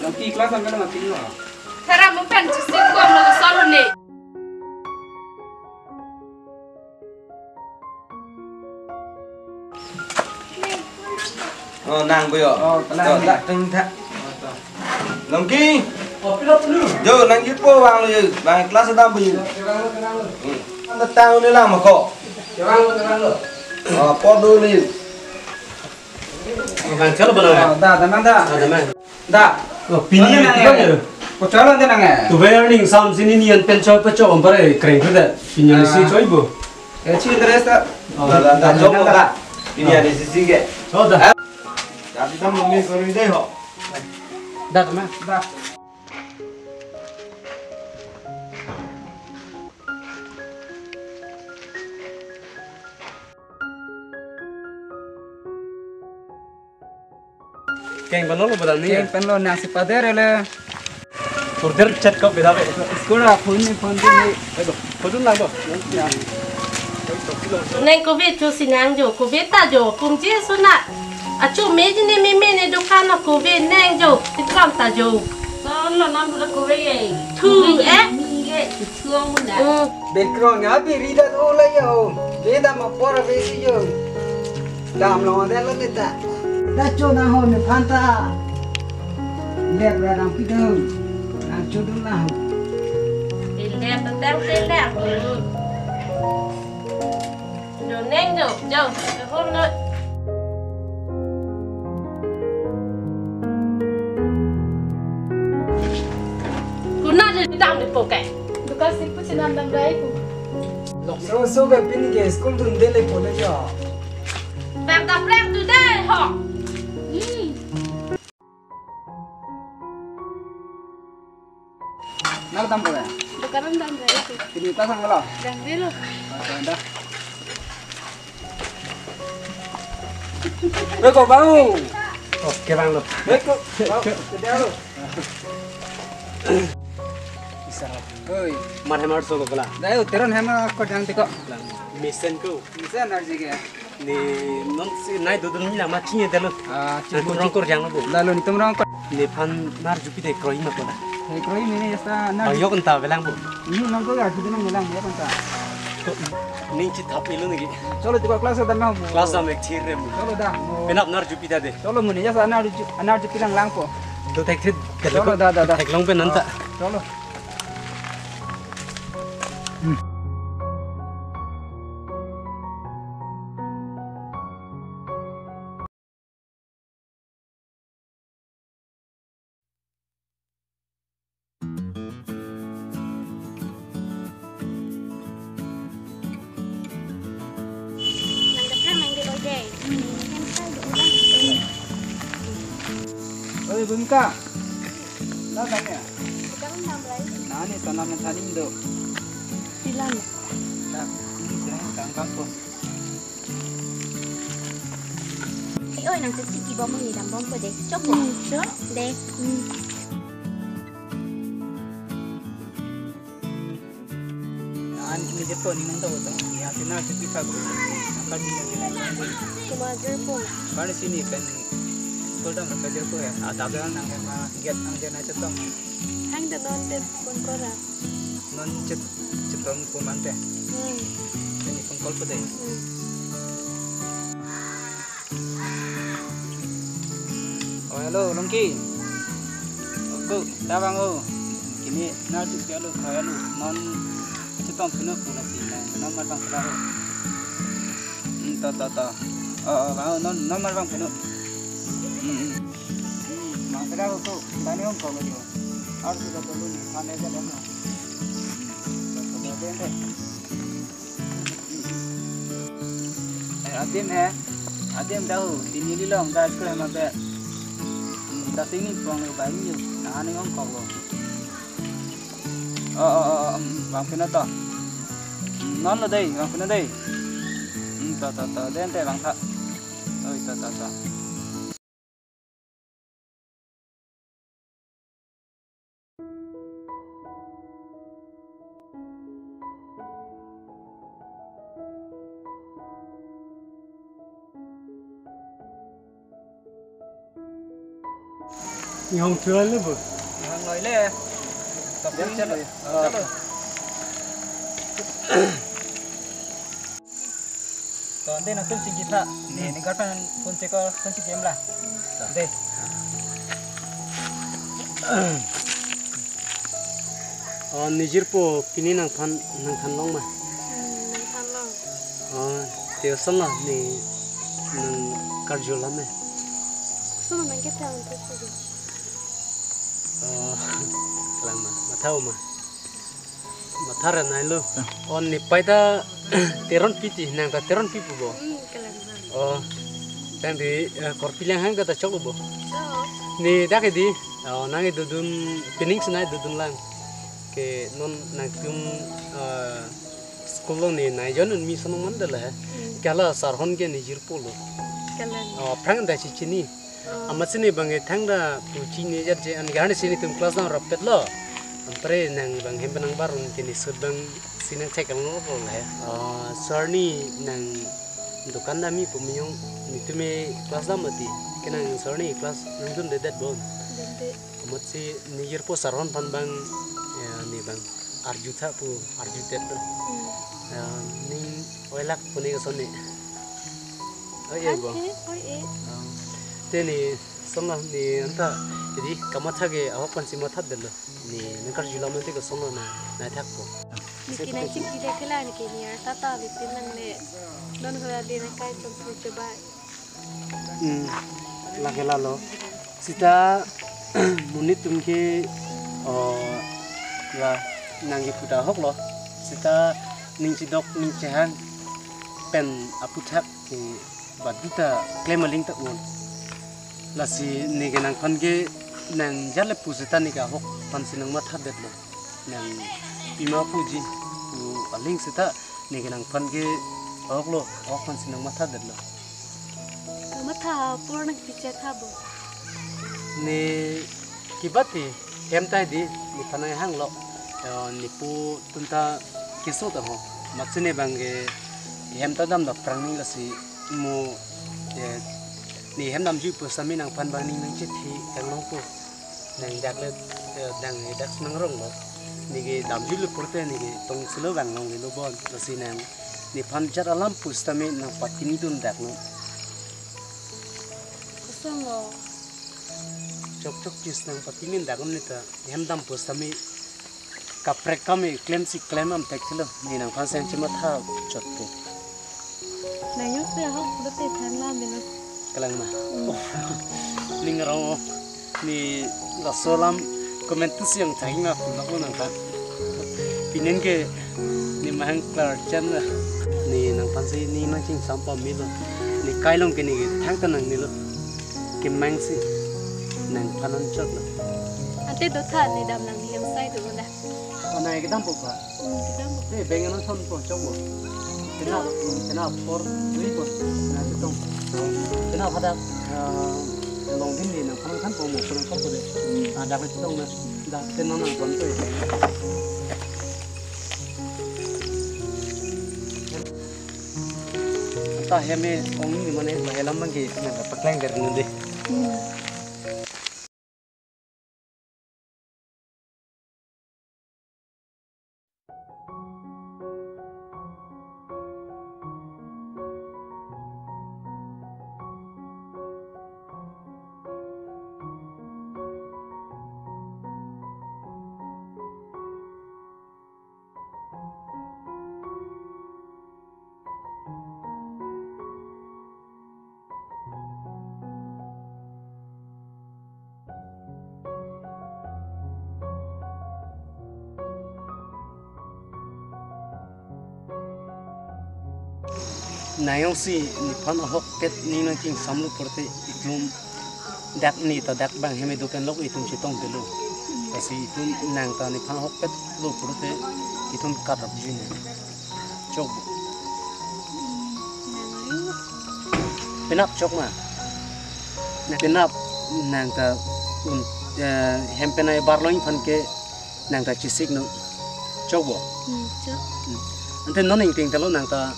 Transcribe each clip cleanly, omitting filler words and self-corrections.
Lagi kelas sampai nggak tinggal. Cara mempen sisi gua mau solo nih. Nàng bây giờ. Tenang, tak teng tak. Lòng ki. Pilot dulu. Jo, nang jipo bang lu. Bang kelas sedang bây giờ. Tenang lu. Anda tahu ni lah mako. Tenang lu. Podo ni. Bang kalau benar. Dah, tenang dah. Tenang. Dah. Pini itu. Kau jalan tenang ya. Tu bayar sam sini ni yang pencau pecah ompare keren tu dah. Pini si coy bu. Kecil interest tak. Dah jom tak. Ini ada sisi ke. Oh dah. Tapi kita mau ni kau ni deh ho. Dah teman. Dah. Keng benar lo benar ni. Yang penlo nasi pader le. Order chat kau beda be. Sekolah phone ni. Betul lah bu. Neng ko biết chú xin ăn rồi, cô biết ta rồi, cùng chia số nạ. À chú mấy chứ nên mấy này đâu khăn là cô biết neng rồi, thì con ta rồi. Con là năm rồi cô về. Thương á. Thương luôn đã. Background nya bi rida tu lah yo. Beda mak pora besi yo. Dam lo ada lo beta. Dah cu na ho ni phanta. Lihat orang pidung. Nang cu dulu lah. Thì đẹp ta đang tên đẹp rồi. Rồi neng rồi, cái hôn nữa. Cô nào đi đam được bộ kẻ. Bukan sih pun senang dan baik. So ke pini ke school tu ndele pole jo. Bạn tập làm từ đây họ. Nak tam pole. Bukan dan baik. Pini pasang lo. Dan dulu. Dah. Beko bau. Oke bang lo. Beko. Kedai lo. Isarap. Oi. Mar hamar so kala. Dah yo teron hema ko jang tiko. Mission ko. Bisa energi ke. Ni non si nai dudun ni lama chiye dalo. Aku rong kor jang lo bu. Lalu ni tumrang ko. Ni pan nar jupi de kroi ma kola. Hei kroi ni esta na. Ayo kan ta belang bu. Ni nang ko ga tudun ngelang ya kan ta. Ni chi thap ilu ni. Cholo tiko kelas dan mau. Kelas am ek thir rem. Cholo dah. Penap nar jupi da de. Cholo muni ya sana anar ju pilang lang po. Do tek thit. Cholo dah. Tek long pe nanta. Cholo. Oi Bumka. Dah dah ya. Bukan dan baik. Nah ni tanam tadi Indo. Silang. Dah. Ini jangan tangkap po. Ôi nàng sẽ chỉ bom người làm bom của đấy chốc của Chok. đấy Nah ini jepun ni mantau tu. Ya sini nak kita tu. Akan ni. cuma jerpong Pada sini kan sekolah dah mereka jepun ya. Ada orang nangema get ang jana cetong. Hang dan non dan pun kora. Non cetong pumante. Ini pengkol pada. Oh hello Longki. Aku dah bang oh. Kini nak juga lu kaya lu non cetong puna puna sih. Non mar bang pula. Ta. Bang non mar bang puna. Mang pula tu. Tanya om kau lagi. और सुधा तो नहीं खाने का लेना तो दे दे आदिम dah ini long dah sekolah mana dah sini puang lu banyak nah ni orang kau bang pina to non lo đây bang pina đây ta đến đây bang thà ơi ta Nhong chưa luôn bự. Hàng nói lẽ tập đến chết rồi. Còn đây là phương trình kỹ thuật để nên các bạn phương trình có phương trình game là đây. Niger po kini nang than long mà. Nang than long. Tiêu sân là ni nang karjo lắm này. Suno nang cái thằng thế gì? Lang mà thâu mà thar này luôn. Ni pai ta teron piti nang ta teron pipu bo. Kalang. Dan di korpilang hang kata chok bo. So. Ni dah ke di. Nang itu dun pining senai dun lang. Ke non nang tum sekolah ni nai jangan mi senang mana lah. Kalau sarhon ke ni jirpolo. Kalang. Perang dah cini. Amat sini bangge thang dah puji ni jadi an garane sini tum kelas dah rapet lo. Ampere nang bang hempenang barun kini sebang sini cek kalau lo lah. Sarni nang dukan nami pemiung ni tume kelas dah mati. Kenang sarni kelas nang tun dedet bon. Amat si ni jirpo sarhon pan bang ni bang arjuta pu arjutet tu. Ni oilak puni kesoni. Oh iya bang. Teni sama ni anta jadi kamu thage awak pun si mata dulu. Ni nakar jual nanti kesana na thak ko. Mungkin nanti kita kelar ni kini ya. Tata litin nang le. Don hura dia nak kait tempat coba. Lagi lalu. Sita munit tumke ya nangi puda hok lo. Sita ning sidok ning cehan pen aputhak ke baduta klemaling tak un. Lasi ni kenang pange nang jale pusita ni ka hok pansinang matha detlo nang pima puji u aling sita ni kenang pange hok lo hok pansinang matha detlo Matha purna kicha thabo. ni kibati hemtai di ni panai hang lo ni pu tunta kiso ta ho matsine bange hemta dam da prang lasi mu ni hem dam ju pu sami nang pan bang ning nang chithi kang long pu nang dak le dang dak nang rong lo ni ge dam ju le porte ni ge tong silo bang long lo bon lasi nang ni pan jar alam pu sami nang patini dun dak no Kosongo. chok jis nang patini dak ni ta hem dam pu sami kaprek kami klem si klem am tek silo ni nang pan sen chima tha chot pu Nayong saya hok berarti than lam bina. kalang ma ning rong ni la solam komentus yang thai ma pula ko nang ka pinen ke ni mahang klar chan ni nang pansi ni nang ching sampa mi lo ni kailong ke ni thang ta nang ni lo ke mang si nang panan chot lo Ante do than ni dam nang hiam sai tu dah. onai ke dam po ka Kita ni bengan thon po chong bo kena por ni po na tong kena pada long din ni nang panan kan po mo panan ko de ada ke tong na da tenan nang kon to ta heme ong ni mane bahelam mangi na pakleng der nunde nayong si ni pan hok pet ni nang king samlu porte itum dak ni ta dak bang heme dukan lok itum chitong belu kasi itum nang ta ni pan hok pet lo porte itum karap jine chok penap chok ma penap nang ta hempena barloing pan ke nang ta chisik no chok bo ante noning ting talo nang ta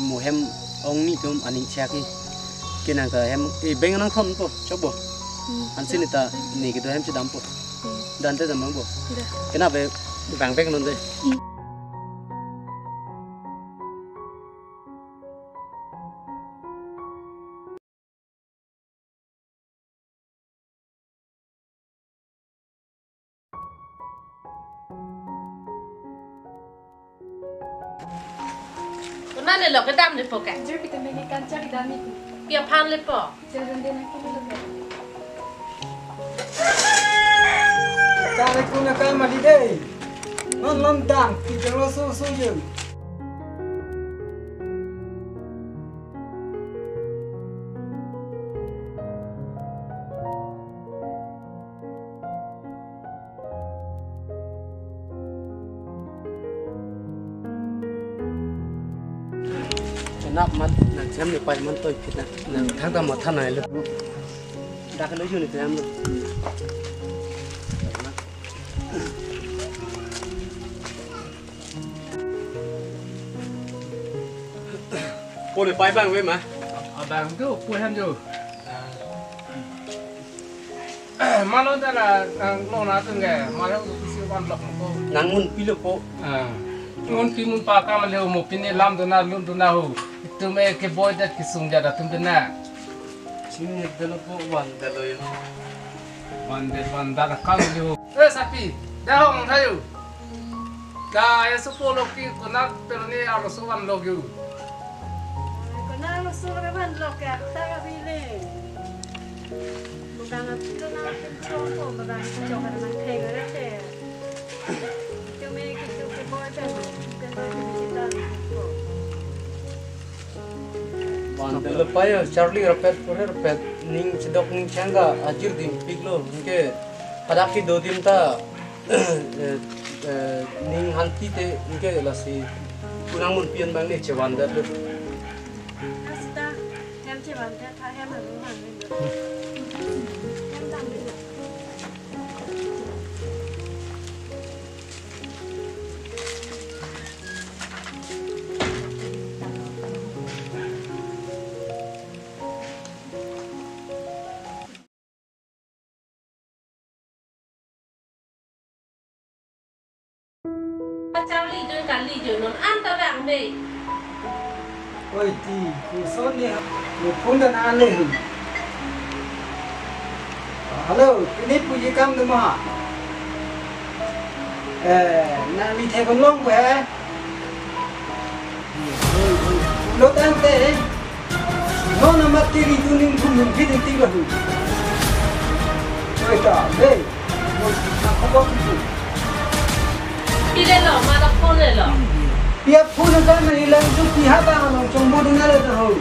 muhem ong ni tum aning chaki kinang ta hem e bengan thon po chobo An sini ta ni gitu hem cidam po. Dan te damang po. Dah. Kenapa bang bang nonde? Kuna le lo ke dam le po ka. Jur kita meni kanca di dami tu. Pia pan le po. Jalan dia nak kena lepas. Cara kuna kai mali deh. Non dam kita rosu je. Kenapa man nak jam ni pai man toy fit na thang ta mo than nai lu. Da ka lu ju ni jam lu. Boleh pai bang we ma. Abang tu puan tu. Malu dah lah lo nak tu ke? Malu tu siapa blok tu? Nang mun pilu po. Mun pi mun pakar malu mu pini lam tu na lum tu na hu. Itu me ke boy dah kisung jada tu na. Sini dalo po wan dalo yo. Bandar kang tu. Sapi, dah hong tahu. Dah ya sepuluh ki kunak terni alu suan logu. Kuna lo solo ke ban lo ka ta ka bile. Bukan aku tu na tu po ba ba ku jo ka nang thai ga re te. Tu me ki tu ke boy ben ke na ki kita po. Wan dalo pai Charlie repet ning chidok ning changa ajir dim piglo ke padaki 2 दिन ta ning hanti te ke lasi kunang mun pian bang ni chewan da lu. Asta hem che ban ta tha hem lu man le. Hem dam le. Cháu đi đưa cả lì rồi nó ăn tao vàng về. Oi ti, ku son ni, ku pun dan ane. Halo, ini puji kam tu mah. Nak mi the kon long ke? Lo tan te. No na mat ti ri tu ning thum ning ti ti ba hu. Oi ta, hey. Nak ko tu. Đi lên lò mà đọc con lên lò. Pia phun cái mà đi lên chút thì hát bao nó trong bút nó lên rồi.